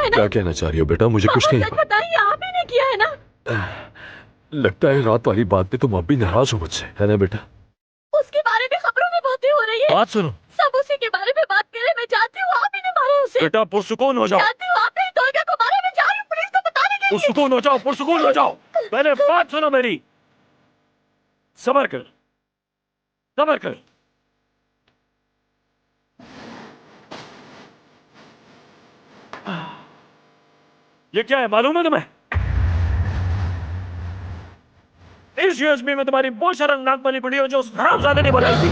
है ना? क्या कहना चाह रही हो बेटा? मुझे कुछ नहीं। सच बताइए, आप ही ने किया है ना? लगता है रात वाली बात पे तुम अब भी नाराज हो मुझसे, है ना बेटा? उसके बारे में खबरों में बातें हो रही है। बात सुनो सब उसी के बारे में बात करे। मैं जानती हूँ आप ही ने मारा उसे। बेटा, पुरसुकून हो जाओ। जानती हूँ आपने टोलगा को मारा। मैं जा रही हूँ पुलिस को बताने के लिए। पुरसुकून हो जाओ, पुरसुकून हो जाओ। पहले बात सुनो मेरी। सबर कर, सबर कर। ये क्या है मालूम है तुम्हें? इस यूएसबी में तुम्हारी बहुत सारा नाक बनी पड़ी हो जो उस हरामजादे ने बनाई थी।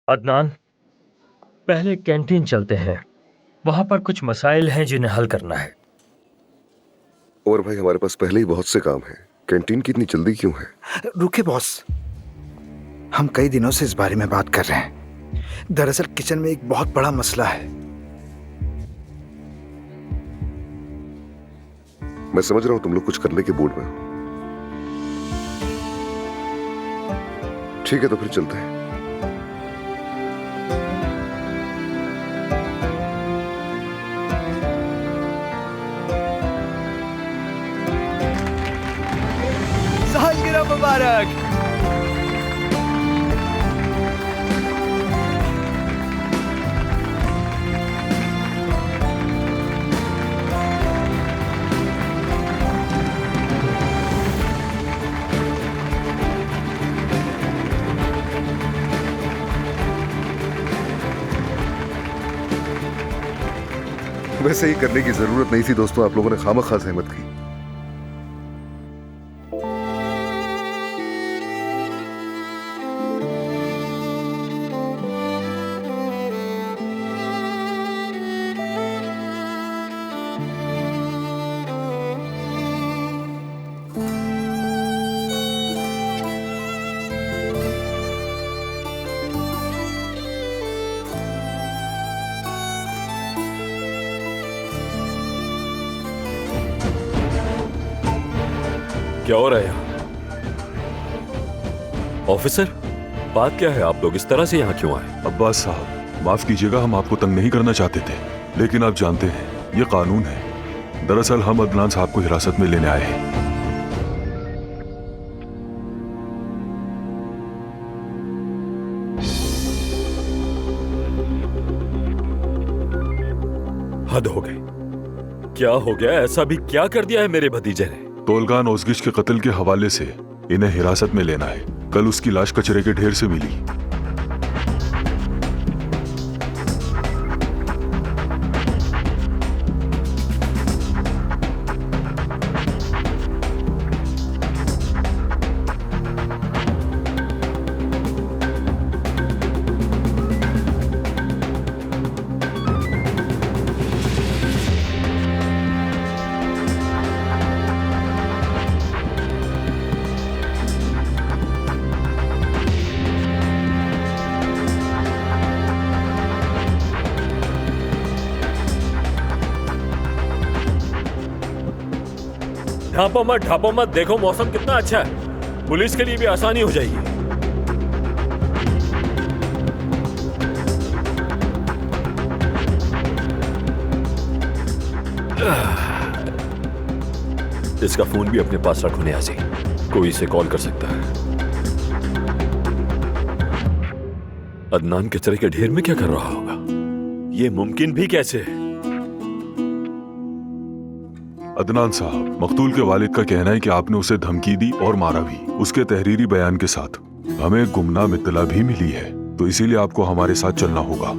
अदनान, पहले कैंटीन चलते हैं। वहां पर कुछ मसाइल हैं जिन्हें हल करना है। और भाई हमारे पास पहले ही बहुत से काम हैं। कैंटीन की इतनी जल्दी क्यों है? रुके बॉस, हम कई दिनों से इस बारे में बात कर रहे हैं। दरअसल किचन में एक बहुत बड़ा मसला है। मैं समझ रहा हूं तुम लोग कुछ करने के मूड में हो। ठीक है तो फिर चलते हैं। सालगिरह मुबारक। वैसे ही करने की जरूरत नहीं थी दोस्तों, आप लोगों ने खामखा सहमत की। क्या हो रहा है यहाँ? ऑफिसर, बात क्या है? आप लोग इस तरह से यहाँ क्यों आए? अब्बास साहब, माफ कीजिएगा, हम आपको तंग नहीं करना चाहते थे, लेकिन आप जानते हैं ये कानून है। दरअसल हम अदनान साहब को हिरासत में लेने आए हैं। हद हो गई। क्या हो गया? ऐसा भी क्या कर दिया है मेरे भतीजे ने? तोलगान ओज़गिश के कत्ल के हवाले से इन्हें हिरासत में लेना है। कल उसकी लाश कचरे के ढेर से मिली। ढापो मत, देखो मौसम कितना अच्छा है। पुलिस के लिए भी आसानी हो जाएगी। इसका फोन भी अपने पास रखो नियाज़ी, कोई इसे कॉल कर सकता है। अदनान कचरे के ढेर में क्या कर रहा होगा? ये मुमकिन भी कैसे है? अदनान साहब, मकतूल के वालिद का कहना है कि आपने उसे धमकी दी और मारा भी, उसके तहरीरी बयान के साथ। हमें गुमनाम इत्तला भी मिली है, तो इसीलिए आपको हमारे साथ चलना होगा।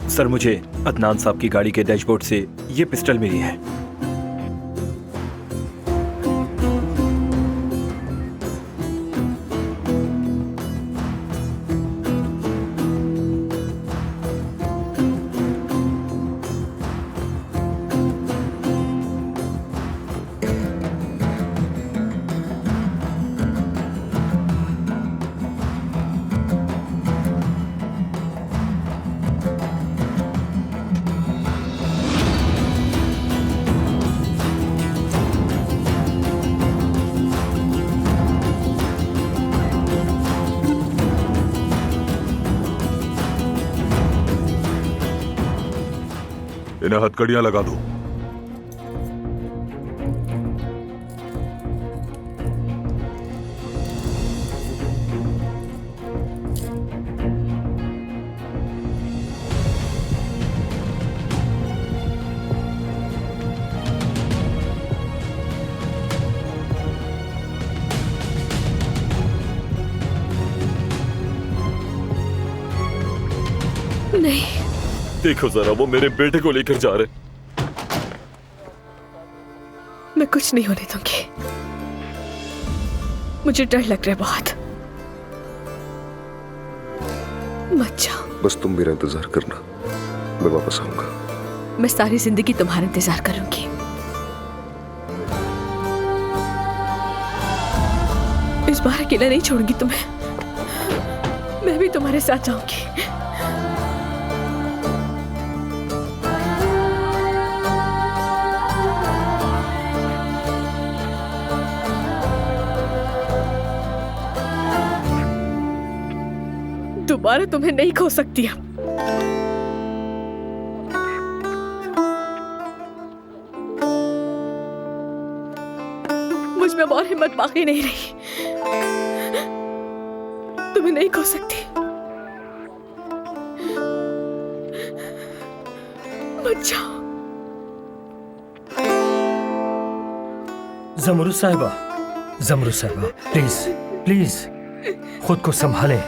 सर, मुझे अदनान साहब की गाड़ी के डैशबोर्ड से ये पिस्टल मिली है। इन्हें हथकड़ियां लगा दो। नहीं, देखो जरा, वो मेरे बेटे को लेकर जा रहे। मैं कुछ नहीं होने दूंगी। मुझे डर लग रहा है बहुत। मत जाओ। बस तुम मेरा इंतजार करना, मैं वापस आऊंगा। मैं सारी जिंदगी तुम्हारा इंतजार करूंगी। इस बार अकेला नहीं छोड़ूंगी तुम्हें। मैं भी तुम्हारे साथ जाऊंगी। दोबारा तुम्हें नहीं खो सकती अब। मुझ में और हिम्मत बाकी नहीं रही। तुम्हें नहीं खो सकती। मत जाओ। जमरुद साहिबा, प्लीज प्लीज खुद को संभालें।